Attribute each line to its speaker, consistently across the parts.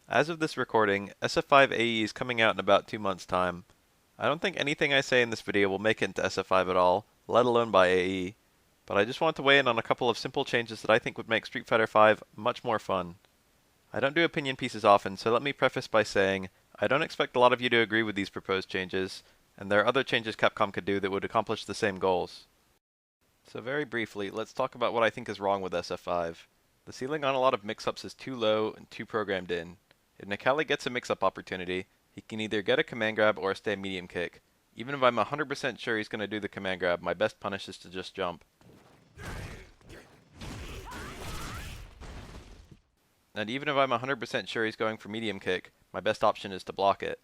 Speaker 1: As of this recording, SF5 AE is coming out in about 2 months' time. I don't think anything I say in this video will make it into SF5 at all, let alone by AE, but I just want to weigh in on a couple of simple changes that I think would make Street Fighter V much more fun. I don't do opinion pieces often, so let me preface by saying I don't expect a lot of you to agree with these proposed changes, and there are other changes Capcom could do that would accomplish the same goals. So very briefly, let's talk about what I think is wrong with SF5. The ceiling on a lot of mix-ups is too low and too programmed in. If Necalli gets a mix-up opportunity, he can either get a command grab or a stay medium kick. Even if I'm 100% sure he's going to do the command grab, my best punish is to just jump. And even if I'm 100% sure he's going for medium kick, my best option is to block it.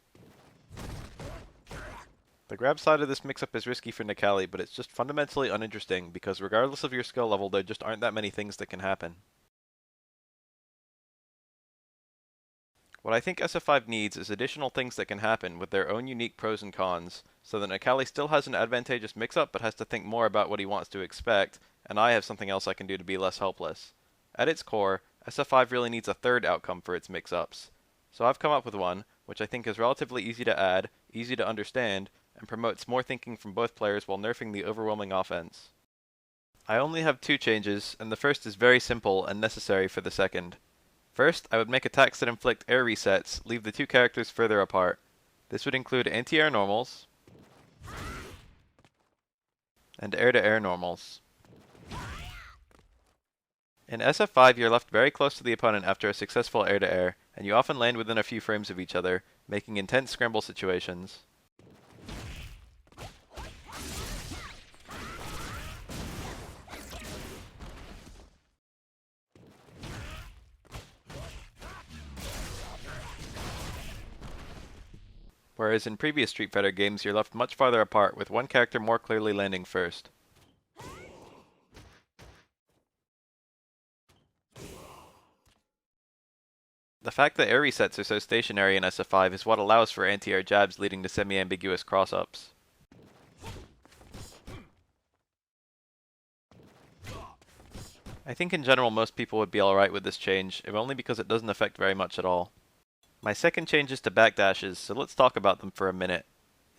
Speaker 1: The grab side of this mix-up is risky for Necalli, but it's just fundamentally uninteresting because regardless of your skill level, there just aren't that many things that can happen. What I think SF5 needs is additional things that can happen with their own unique pros and cons, so that Necalli still has an advantageous mix-up but has to think more about what he wants to expect, and I have something else I can do to be less helpless. At its core, SF5 really needs a third outcome for its mix-ups. So I've come up with one, which I think is relatively easy to add, easy to understand, and promotes more thinking from both players while nerfing the overwhelming offense. I only have 2 changes, and the first is very simple and necessary for the second. First, I would make attacks that inflict air resets leave the 2 characters further apart. This would include anti-air normals and air-to-air normals. In SF5, you're left very close to the opponent after a successful air-to-air, and you often land within a few frames of each other, making intense scramble situations. Whereas in previous Street Fighter games you're left much farther apart, with one character more clearly landing first. The fact that air resets are so stationary in SF5 is what allows for anti-air jabs leading to semi-ambiguous cross-ups. I think in general most people would be alright with this change, if only because it doesn't affect very much at all. My second change is to backdashes, so let's talk about them for a minute.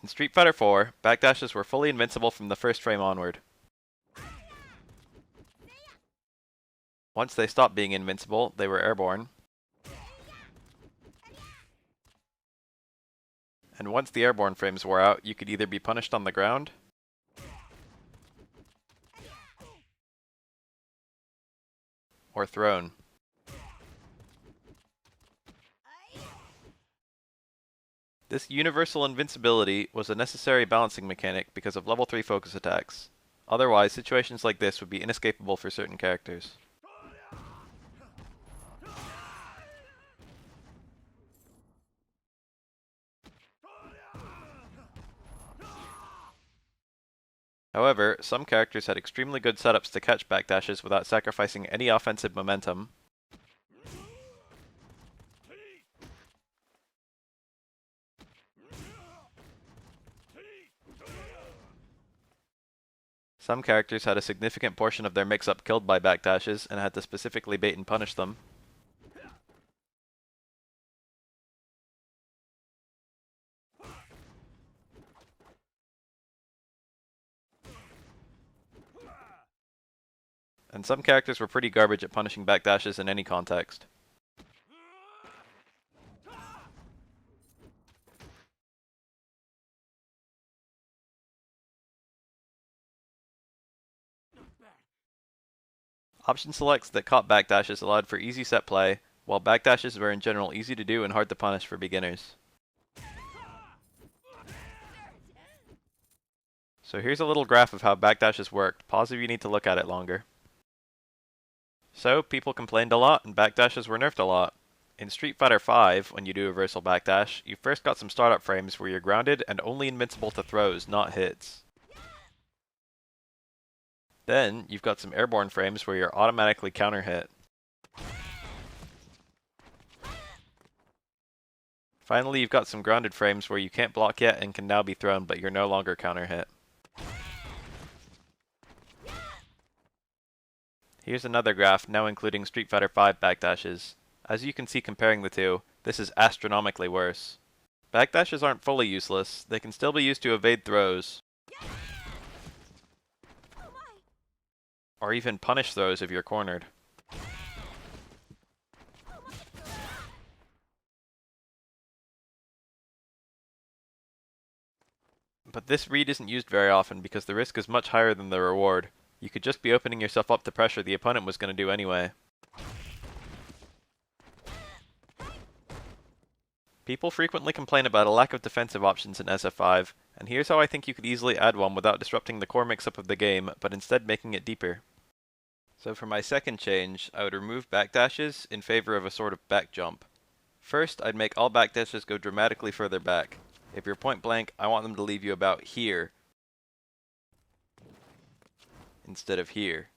Speaker 1: In Street Fighter IV, backdashes were fully invincible from the first frame onward. Once they stopped being invincible, they were airborne. And once the airborne frames wore out, you could either be punished on the ground or thrown. This universal invincibility was a necessary balancing mechanic because of level 3 focus attacks. Otherwise, situations like this would be inescapable for certain characters. However, some characters had extremely good setups to catch backdashes without sacrificing any offensive momentum. Some characters had a significant portion of their mix-up killed by backdashes and had to specifically bait and punish them. And some characters were pretty garbage at punishing backdashes in any context. Option selects that caught backdashes allowed for easy set play, while backdashes were in general easy to do and hard to punish for beginners. So here's a little graph of how backdashes worked. Pause if you need to look at it longer. So, people complained a lot, and backdashes were nerfed a lot. In Street Fighter V, when you do a reversal backdash, you first got some startup frames where you're grounded and only invincible to throws, not hits. Then, you've got some airborne frames where you're automatically counter-hit. Finally, you've got some grounded frames where you can't block yet and can now be thrown, but you're no longer counter-hit. Here's another graph, now including Street Fighter V backdashes. As you can see comparing the two, This is astronomically worse. Backdashes aren't fully useless, they can still be used to evade throws, or even punish throws if you're cornered. But this read isn't used very often because the risk is much higher than the reward. You could just be opening yourself up to pressure the opponent was going to do anyway. People frequently complain about a lack of defensive options in SF5, and here's how I think you could easily add one without disrupting the core mix-up of the game, but instead making it deeper. So for my second change, I would remove backdashes in favor of a sort of back jump. First, I'd make all backdashes go dramatically further back. If you're point blank, I want them to leave you about here instead of here.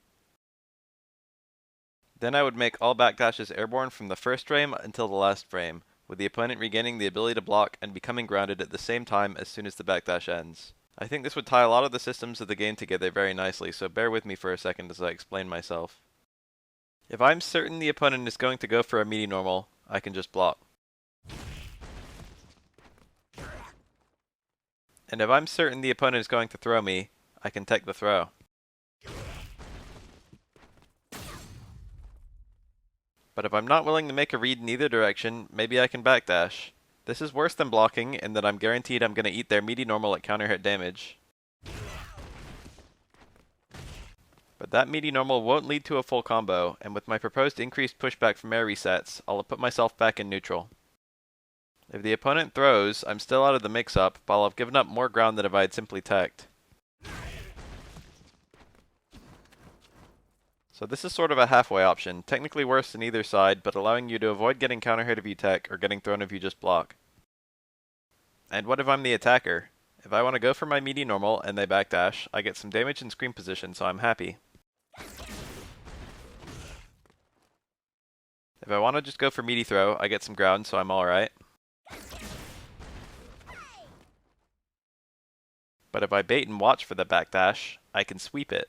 Speaker 1: Then I would make all backdashes airborne from the first frame until the last frame, with the opponent regaining the ability to block and becoming grounded at the same time as soon as the backdash ends. I think this would tie a lot of the systems of the game together very nicely, so bear with me for a second as I explain myself. If I'm certain the opponent is going to go for a meaty normal, I can just block. And if I'm certain the opponent is going to throw me, I can take the throw. But if I'm not willing to make a read in either direction, maybe I can backdash. This is worse than blocking in that I'm guaranteed I'm going to eat their meaty normal at counter hit damage. But that meaty normal won't lead to a full combo, and with my proposed increased pushback from air resets, I'll have put myself back in neutral. If the opponent throws, I'm still out of the mix-up, but I'll have given up more ground than if I had simply teched. So this is sort of a halfway option, technically worse than either side, but allowing you to avoid getting counter hit if you tech, or getting thrown if you just block. And what if I'm the attacker? If I want to go for my meaty normal and they backdash, I get some damage in screen position, so I'm happy. If I want to just go for meaty throw, I get some ground, so I'm alright. But if I bait and watch for the backdash, I can sweep it.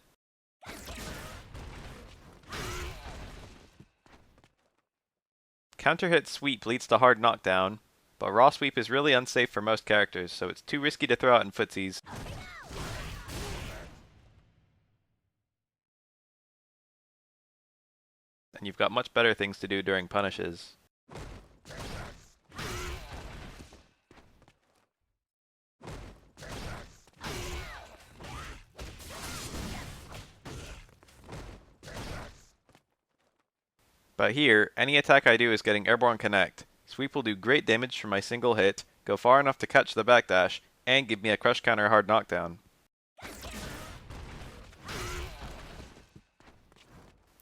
Speaker 1: Counter hit sweep leads to hard knockdown, but raw sweep is really unsafe for most characters, so it's too risky to throw out in footsies. And you've got much better things to do during punishes. But here, any attack I do is getting airborne connect. Sweep will do great damage for my single hit, go far enough to catch the backdash, and give me a crush counter hard knockdown.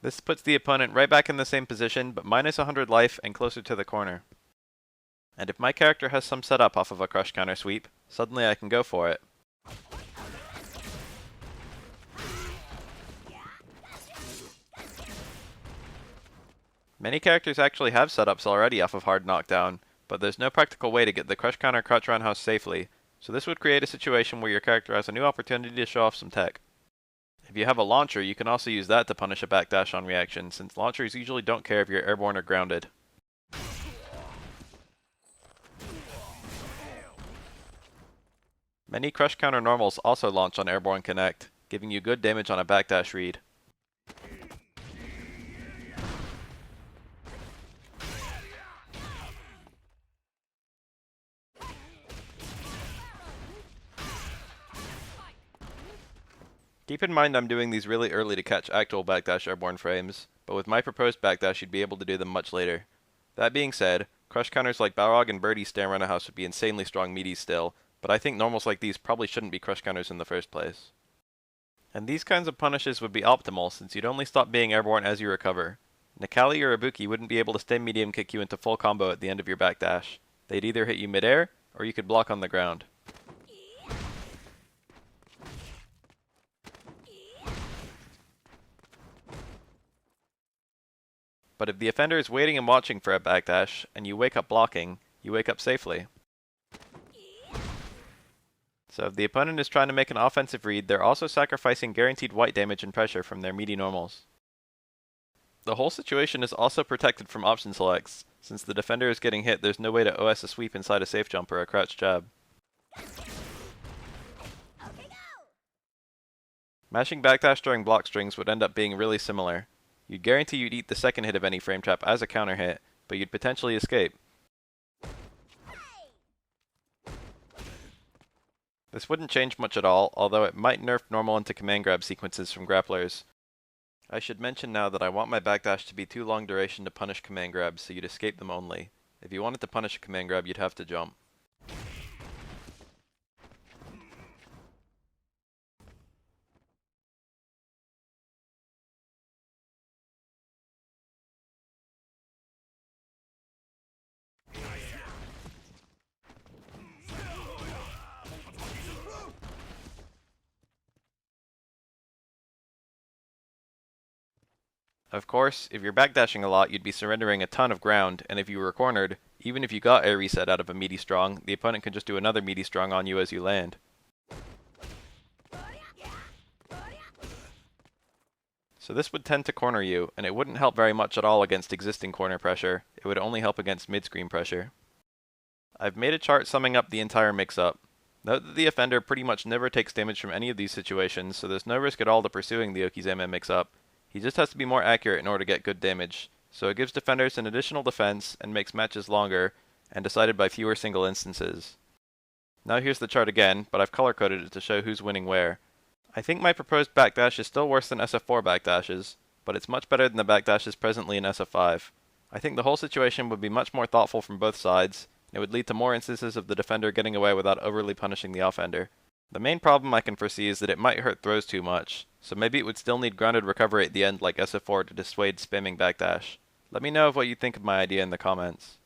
Speaker 1: This puts the opponent right back in the same position, but minus 100 life and closer to the corner. And if my character has some setup off of a crush counter sweep, suddenly I can go for it. Many characters actually have setups already off of hard knockdown, but there's no practical way to get the crush counter crouch roundhouse safely, so this would create a situation where your character has a new opportunity to show off some tech. If you have a launcher, you can also use that to punish a backdash on reaction, since launchers usually don't care if you're airborne or grounded. Many crush counter normals also launch on airborne connect, giving you good damage on a backdash read. Keep in mind I'm doing these really early to catch actual backdash airborne frames, but with my proposed backdash you'd be able to do them much later. That being said, crush counters like Balrog and Birdie stay around a house would be insanely strong meaties still, but I think normals like these probably shouldn't be crush counters in the first place. And these kinds of punishes would be optimal since you'd only stop being airborne as you recover. Nikali or Ibuki wouldn't be able to stay medium kick you into full combo at the end of your backdash. They'd either hit you midair, or you could block on the ground. But if the offender is waiting and watching for a backdash, and you wake up blocking, you wake up safely. So if the opponent is trying to make an offensive read, they're also sacrificing guaranteed white damage and pressure from their meaty normals. The whole situation is also protected from option selects. Since the defender is getting hit, there's no way to OS a sweep inside a safe jump or a crouch jab. Mashing backdash during block strings would end up being really similar. You'd guarantee you'd eat the second hit of any frame trap as a counter hit, but you'd potentially escape. This wouldn't change much at all, although it might nerf normal into command grab sequences from grapplers. I should mention now that I want my backdash to be too long duration to punish command grabs, so you'd escape them only. If you wanted to punish a command grab, you'd have to jump. Of course, if you're backdashing a lot, you'd be surrendering a ton of ground, and if you were cornered, even if you got air reset out of a meaty strong, the opponent can just do another meaty strong on you as you land. So this would tend to corner you, and it wouldn't help very much at all against existing corner pressure. It would only help against mid-screen pressure. I've made a chart summing up the entire mix-up. Note that the offender pretty much never takes damage from any of these situations, so there's no risk at all to pursuing the okizeme mix-up. He just has to be more accurate in order to get good damage, so it gives defenders an additional defense and makes matches longer and decided by fewer single instances. Now here's the chart again, but I've color-coded it to show who's winning where. I think my proposed backdash is still worse than SF4 backdashes, but it's much better than the backdashes presently in SF5. I think the whole situation would be much more thoughtful from both sides, and it would lead to more instances of the defender getting away without overly punishing the offender. The main problem I can foresee is that it might hurt throws too much, so maybe it would still need grounded recovery at the end like SF4 to dissuade spamming backdash. Let me know of what you think of my idea in the comments.